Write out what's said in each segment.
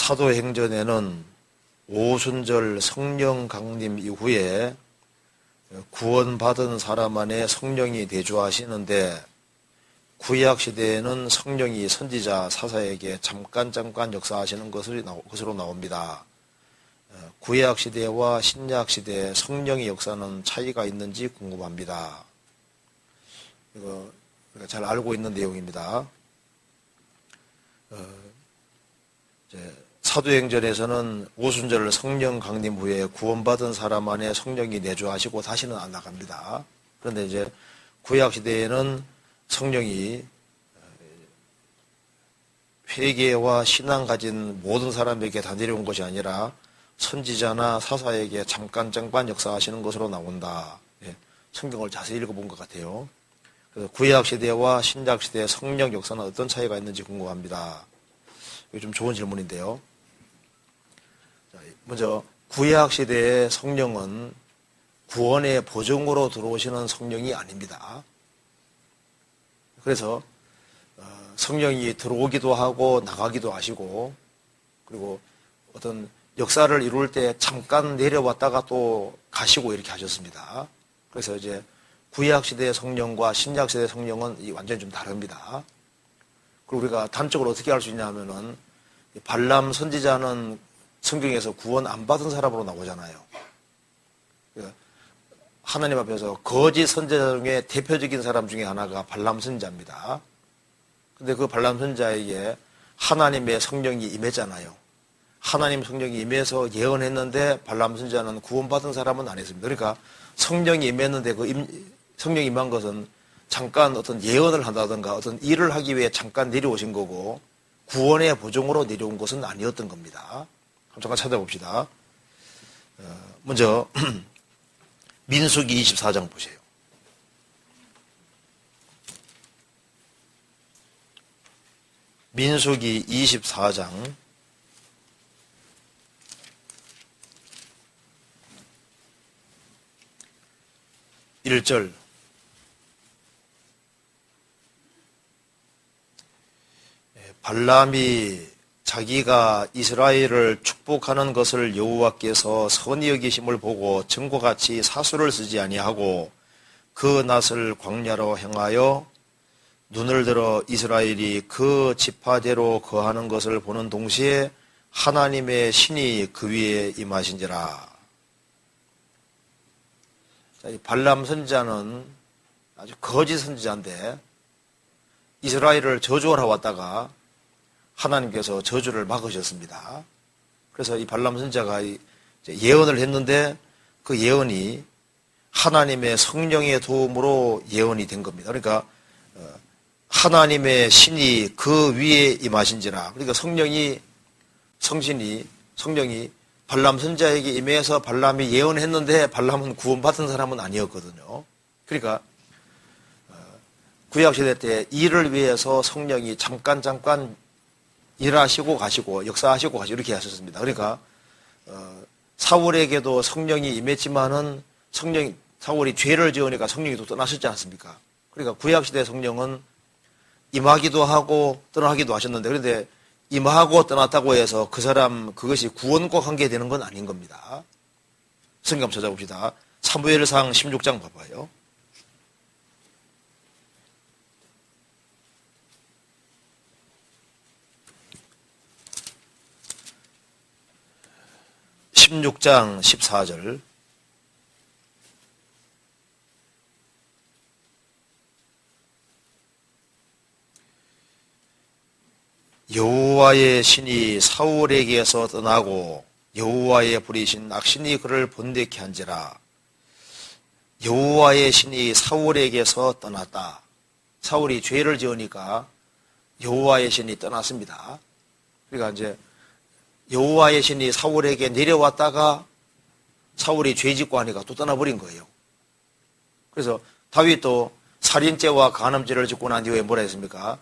사도행전에는 오순절 성령 강림 이후에 구원받은 사람 안에 성령이 내주하시는데, 구약시대에는 성령이 선지자 사사에게 잠깐 역사하시는 것으로 나옵니다. 구약시대와 신약시대 성령의 역사는 차이가 있는지 궁금합니다. 이거 우리가 잘 알고 있는 내용입니다. 사도행전에서는 오순절 성령 강림 후에 구원받은 사람 안에 성령이 내주하시고 다시는 안 나갑니다. 그런데 이제 구약시대에는 성령이 회개와 신앙 가진 모든 사람에게 다 내려온 것이 아니라 선지자나 사사에게 잠깐 역사하시는 것으로 나온다. 성경을 자세히 읽어본 것 같아요. 그래서 구약시대와 신약시대의 성령 역사는 어떤 차이가 있는지 궁금합니다. 이게 좀 좋은 질문인데요. 먼저 구약시대의 성령은 구원의 보증으로 들어오시는 성령이 아닙니다. 그래서 성령이 들어오기도 하고 나가기도 하시고, 그리고 어떤 역사를 이룰 때 잠깐 내려왔다가 또 가시고 이렇게 하셨습니다. 그래서 이제 구약시대의 성령과 신약시대의 성령은 완전히 좀 다릅니다. 그리고 우리가 단적으로 어떻게 알 수 있냐 하면은, 발람 선지자는 성경에서 구원 안 받은 사람으로 나오잖아요. 하나님 앞에서 거짓 선지자 중에 대표적인 사람 중에 하나가 발람 선지자입니다. 근데 그 발람 선지자에게 하나님의 성령이 임했잖아요. 하나님 성령이 임해서 예언했는데 발람 선지자는 구원받은 사람은 안 했습니다. 그러니까 성령이 임했는데 성령이 임한 것은 잠깐 어떤 예언을 한다든가 어떤 일을 하기 위해 잠깐 내려오신 거고, 구원의 보증으로 내려온 것은 아니었던 겁니다. 잠깐 찾아봅시다. 먼저 민수기 24장 보세요. 민수기 24장 1절. 발람이 자기가 이스라엘을 축복하는 것을 여호와께서 선히 여기심을 보고 전과 같이 사수를 쓰지 아니하고 그 낯을 광야로 행하여 눈을 들어 이스라엘이 그 지파대로 거하는 것을 보는 동시에 하나님의 신이 그 위에 임하신지라. 이 발람 선지자는 아주 거짓 선지자인데 이스라엘을 저주하러 왔다가 하나님께서 저주를 막으셨습니다. 그래서 이 발람 선지자가 예언을 했는데 그 예언이 하나님의 성령의 도움으로 예언이 된 겁니다. 그러니까 하나님의 신이 그 위에 임하신지라. 그러니까 성령이 발람 선지자에게 임해서 발람이 예언했는데 발람은 구원받은 사람은 아니었거든요. 그러니까 구약시대 때 일을 위해서 성령이 잠깐 일하시고 가시고 역사하시고 가시고 이렇게 하셨습니다. 그러니까 사울에게도 성령이 임했지만은 사울이 죄를 지으니까 성령이 또 떠나셨지 않습니까? 그러니까 구약시대 성령은 임하기도 하고 떠나기도 하셨는데, 그런데 임하고 떠났다고 해서 그것이 구원과 관계되는 건 아닌 겁니다. 성경 한번 찾아봅시다. 사무엘상 16장 봐봐요. (16장 14절) 여호와의 신이 사울에게서 떠나고 여호와의 부리신 악신이 그를 번뇌케 한지라. 여호와의 신이 사울에게서 떠났다. 사울이 죄를 지으니까 여호와의 신이 떠났습니다. 그러니까 이제 여호와의 신이 사울에게 내려왔다가 사울이 죄 짓고 하니까 또 떠나버린 거예요. 그래서 다윗도 살인죄와 간음죄를 짓고 난 이후에 뭐라 했습니까?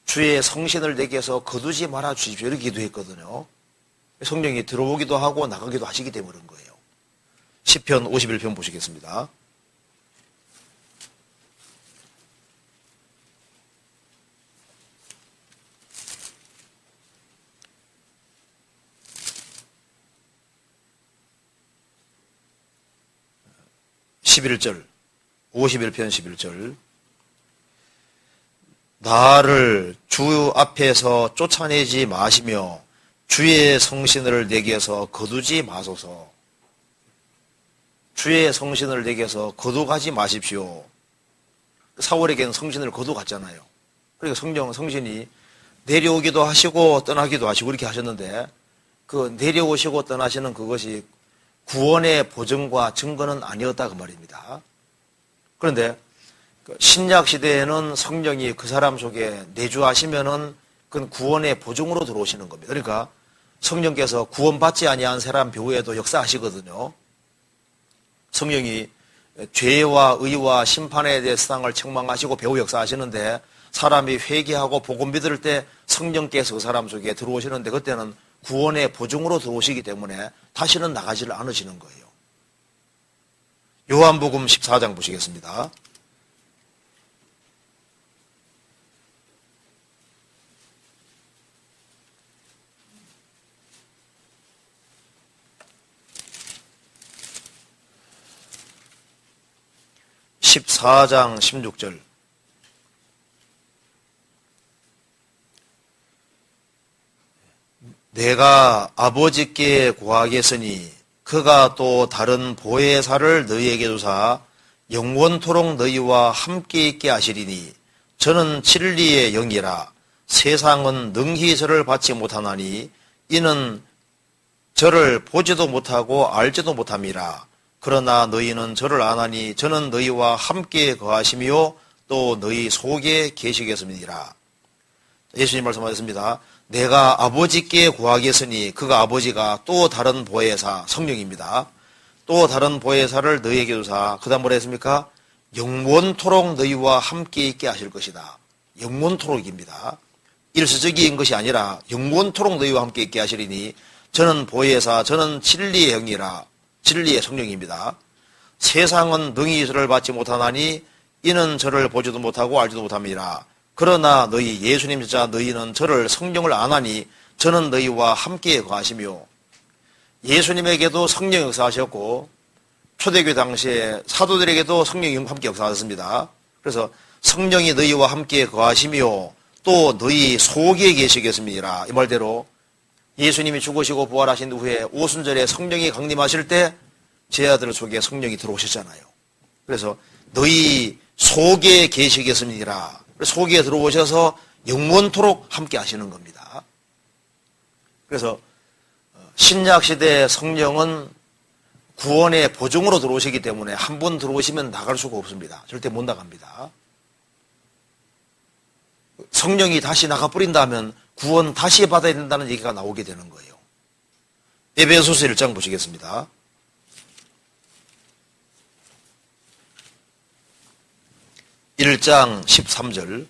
주의 성신을 내게 해서 거두지 말아 주십시오. 이렇게 기도했거든요. 성령이 들어오기도 하고 나가기도 하시기 때문에 그런 거예요. 시편 51편 보시겠습니다. 11절, 51편 11절. 나를 주 앞에서 쫓아내지 마시며 주의 성신을 내게서 거두지 마소서. 주의 성신을 내게서 거두가지 마십시오. 사울에게는 성신을 거두갔잖아요. 그러니까 성신이 내려오기도 하시고 떠나기도 하시고 이렇게 하셨는데, 그 내려오시고 떠나시는 그것이 구원의 보증과 증거는 아니었다 그 말입니다. 그런데 신약 시대에는 성령이 그 사람 속에 내주하시면은 그건 구원의 보증으로 들어오시는 겁니다. 그러니까 성령께서 구원받지 아니한 사람 배후에도 역사하시거든요. 성령이 죄와 의와 심판에 대해 세상을 책망하시고 배후 역사하시는데, 사람이 회개하고 복음 믿을 때 성령께서 그 사람 속에 들어오시는데, 그때는 구원의 보증으로 들어오시기 때문에 다시는 나가지를 않으시는 거예요. 요한복음 14장 보시겠습니다. (14장) 16절. 내가 아버지께 구하겠으니 그가 또 다른 보혜사를 너희에게 주사 영원토록 너희와 함께 있게 하시리니 저는 진리의 영이라. 세상은 능히 저를 받지 못하나니 이는 저를 보지도 못하고 알지도 못함이라. 그러나 너희는 저를 아나니 저는 너희와 함께 거하시며 또 너희 속에 계시겠습니다. 예수님 말씀하셨습니다. 내가 아버지께 구하겠으니, 그가 아버지가 또 다른 보혜사 성령입니다. 또 다른 보혜사를 너희에게 주사, 그 다음 뭐라 했습니까? 영원토록 너희와 함께 있게 하실 것이다. 영원토록입니다. 일시적인 것이 아니라 영원토록 너희와 함께 있게 하시리니 저는 보혜사, 저는 진리의 영이라. 진리의 성령입니다. 세상은 능히 저를 받지 못하나니 이는 저를 보지도 못하고 알지도 못함이라. 그러나 너희 예수님 진짜 너희는 저를 성령을 아나니 저는 너희와 함께 거하시며. 예수님에게도 성령 역사하셨고 초대교회 당시에 사도들에게도 성령이 함께 역사하셨습니다. 그래서 성령이 너희와 함께 거하시며 또 너희 속에 계시겠습니다. 이 말대로 예수님이 죽으시고 부활하신 후에 오순절에 성령이 강림하실 때 제 아들 속에 성령이 들어오셨잖아요. 그래서 너희 속에 계시겠습니다. 속에 들어오셔서 영원토록 함께 하시는 겁니다. 그래서 신약시대의 성령은 구원의 보증으로 들어오시기 때문에 한 번 들어오시면 나갈 수가 없습니다. 절대 못 나갑니다. 성령이 다시 나가버린다면 구원 다시 받아야 된다는 얘기가 나오게 되는 거예요. 에베소서 1장 보시겠습니다. (1장) 13절.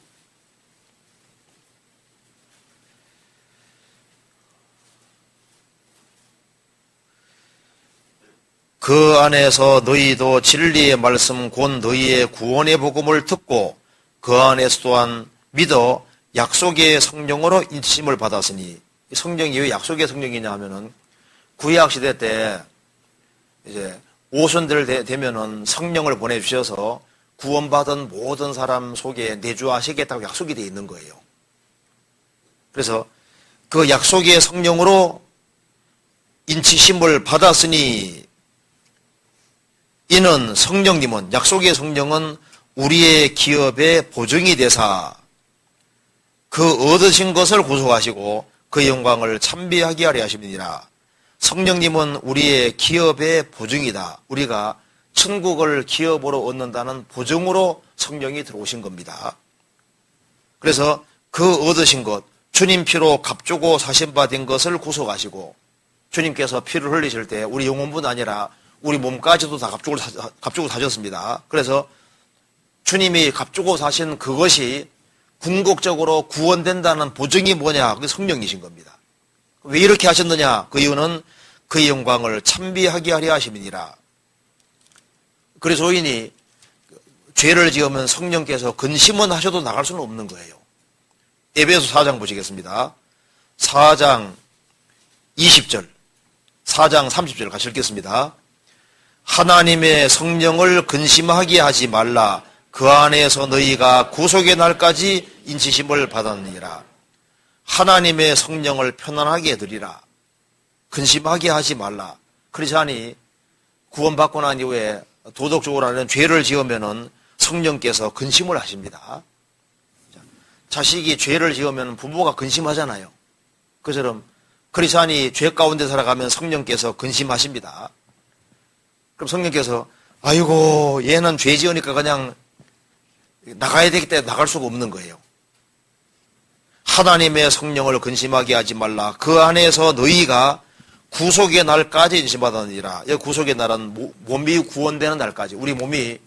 그 안에서 너희도 진리의 말씀 곧 너희의 구원의 복음을 듣고 그 안에서 또한 믿어 약속의 성령으로 인침을 받았으니, 성령이 왜 약속의 성령이냐 하면은 구약 시대 때 이제 오순절 되면은 성령을 보내주셔서 구원받은 모든 사람 속에 내주하시겠다고 약속이 되어 있는 거예요. 그래서 그 약속의 성령으로 인치심을 받았으니 이는 성령님은, 약속의 성령은 우리의 기업의 보증이 되사 그 얻으신 것을 구속하시고 그 영광을 찬비하게 하려 하심이니라. 성령님은 우리의 기업의 보증이다. 우리가 천국을 기업으로 얻는다는 보증으로 성령이 들어오신 겁니다. 그래서 그 얻으신 것, 주님 피로 값주고 사신받은 것을 구속하시고, 주님께서 피를 흘리실 때 우리 영혼뿐 아니라 우리 몸까지도 다 값주고 사셨습니다. 그래서 주님이 값주고 사신 그것이 궁극적으로 구원된다는 보증이 뭐냐? 그게 성령이신 겁니다. 왜 이렇게 하셨느냐? 그 이유는 그의 영광을 찬비하게 하려 하심이니라. 그래서 소인이 죄를 지으면 성령께서 근심은 하셔도 나갈 수는 없는 거예요. 에베소 4장 보시겠습니다. 4장 20절, 4장 30절 같이 읽겠습니다. 하나님의 성령을 근심하게 하지 말라. 그 안에서 너희가 구속의 날까지 인치심을 받았느니라. 하나님의 성령을 편안하게 드리라. 근심하게 하지 말라. 그렇지 않니 구원받고 난 이후에 도덕적으로 하는 죄를 지으면은 성령께서 근심을 하십니다. 자식이 죄를 지으면 부모가 근심하잖아요. 그처럼 크리스찬이 죄 가운데 살아가면 성령께서 근심하십니다. 그럼 성령께서 아이고 얘는 죄 지으니까 그냥 나가야 되기 때문에 나갈 수가 없는 거예요. 하나님의 성령을 근심하게 하지 말라. 그 안에서 너희가 구속의 날까지 인심받았느니라. 여기 구속의 날은 몸이 구원되는 날까지. 우리 몸이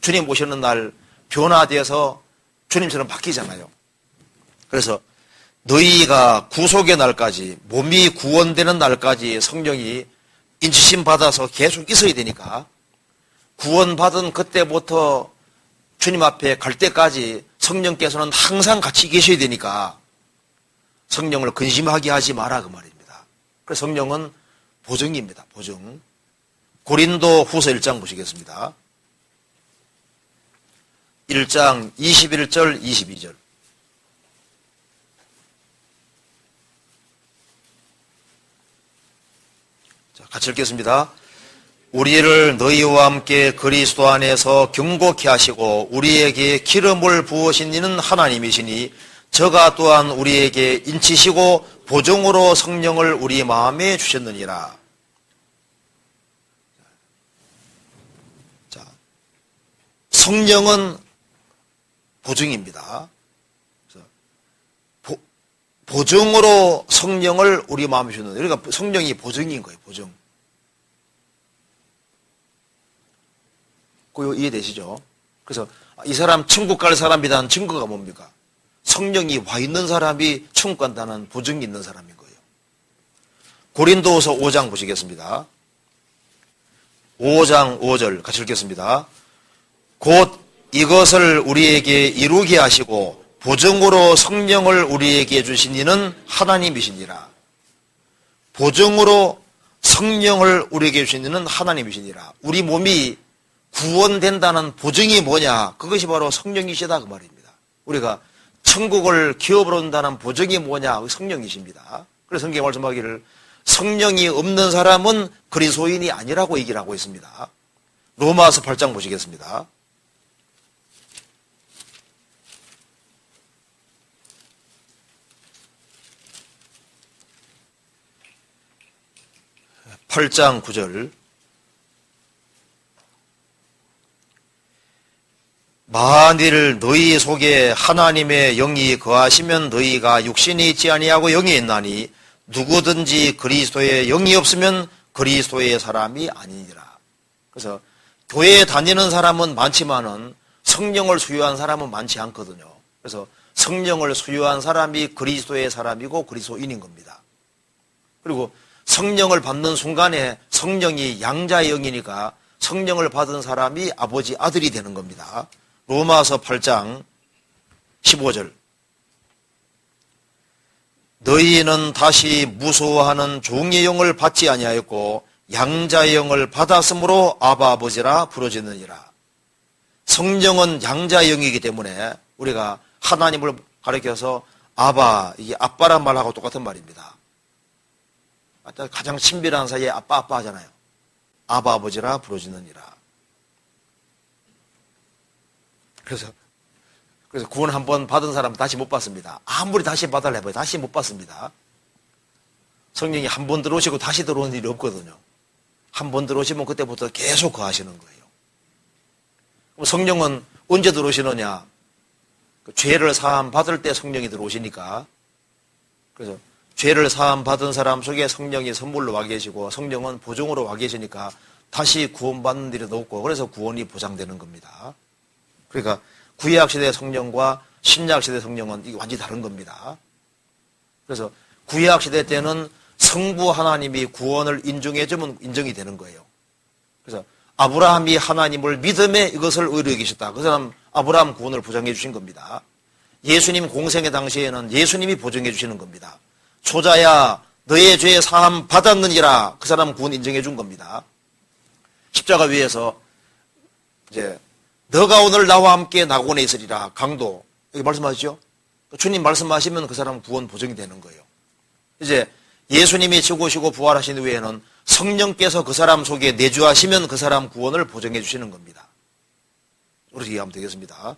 주님 오시는 날 변화되어서 주님처럼 바뀌잖아요. 그래서 너희가 구속의 날까지, 몸이 구원되는 날까지 성령이 인치심 받아서 계속 있어야 되니까 구원받은 그때부터 주님 앞에 갈 때까지 성령께서는 항상 같이 계셔야 되니까 성령을 근심하게 하지 마라 그 말입니다. 그래서 성령은 보증입니다. 보증. 고린도 후서 1장 보시겠습니다. 1장 21절 22절. 자, 같이 읽겠습니다. 우리를 너희와 함께 그리스도 안에서 경고케 하시고 우리에게 기름을 부으신 이는 하나님이시니 저가 또한 우리에게 인치시고 보증으로 성령을 우리 마음에 주셨느니라. 자, 성령은 보증입니다. 보증으로 성령을 우리 마음에 주는, 그러니까 성령이 보증인 거예요. 보증. 그거 이해되시죠? 그래서 이 사람 천국 갈 사람이라는 증거가 뭡니까? 성령이 와 있는 사람이 천국 간다는 보증이 있는 사람인 거예요. 고린도후서 5장 보시겠습니다. 5장 5절 같이 읽겠습니다. 곧 이것을 우리에게 이루게 하시고 보증으로 성령을 우리에게 주신 이는 하나님이시니라. 보증으로 성령을 우리에게 주신 이는 하나님이시니라. 우리 몸이 구원된다는 보증이 뭐냐? 그것이 바로 성령이시다 그 말입니다. 우리가 천국을 기업으로 온다는 보증이 뭐냐? 성령이십니다. 그래서 성경에 말씀하기를 성령이 없는 사람은 그리스도인이 아니라고 얘기를 하고 있습니다. 로마서 8장 보시겠습니다. (8장 9절) 만일 너희 속에 하나님의 영이 거하시면 너희가 육신이 있지 아니하고 영이 있나니 누구든지 그리스도의 영이 없으면 그리스도의 사람이 아니니라. 그래서 교회에 다니는 사람은 많지만은 성령을 수유한 사람은 많지 않거든요. 그래서 성령을 수유한 사람이 그리스도의 사람이고 그리스도인인 겁니다. 그리고 성령을 받는 순간에 성령이 양자의 영이니까 성령을 받은 사람이 아버지 아들이 되는 겁니다. 로마서 8장 15절 너희는 다시 무서워하는 종의 영을 받지 아니하였고 양자의 영을 받았으므로 아바 아버지라 부르짖느니라. 성령은 양자의 영이기 때문에 우리가 하나님을 가리켜서 아바, 이게 아빠란 말하고 똑같은 말입니다. 가장 친밀한 사이에 아빠 하잖아요. 아바 아버지라 부르짖느니라. 그래서 구원 한 번 받은 사람은 다시 못 받습니다. 아무리 다시 받으려 해봐요. 다시 못 받습니다. 성령이 한 번 들어오시고 다시 들어오는 일이 없거든요. 한 번 들어오시면 그때부터 계속 거하시는 거예요. 그럼 성령은 언제 들어오시느냐? 죄를 사함 받을 때 성령이 들어오시니까. 그래서 죄를 사함 받은 사람 속에 성령이 선물로 와 계시고 성령은 보증으로 와 계시니까 다시 구원받는 일이 없고 그래서 구원이 보장되는 겁니다. 그러니까 구약시대 성령과 신약시대 성령은 이게 완전히 다른 겁니다. 그래서 구약시대 때는 성부 하나님이 구원을 인정해주면 인정이 되는 거예요. 그래서 아브라함이 하나님을 믿음에 이것을 의뢰해 계셨다. 그 사람 아브라함 구원을 보장해 주신 겁니다. 예수님 공생의 당시에는 예수님이 보증해 주시는 겁니다. 초자야 너의 죄 사함 받았느니라 그 사람 구원 인정해 준 겁니다. 십자가 위에서 이제 너가 오늘 나와 함께 낙원에 있으리라 강도 여기 말씀하시죠. 주님 말씀하시면 그 사람은 구원 보증이 되는 거예요. 이제 예수님이 죽으시고 부활하신 후에는 성령께서 그 사람 속에 내주하시면 그 사람 구원을 보증해 주시는 겁니다. 우리 이해하면 되겠습니다.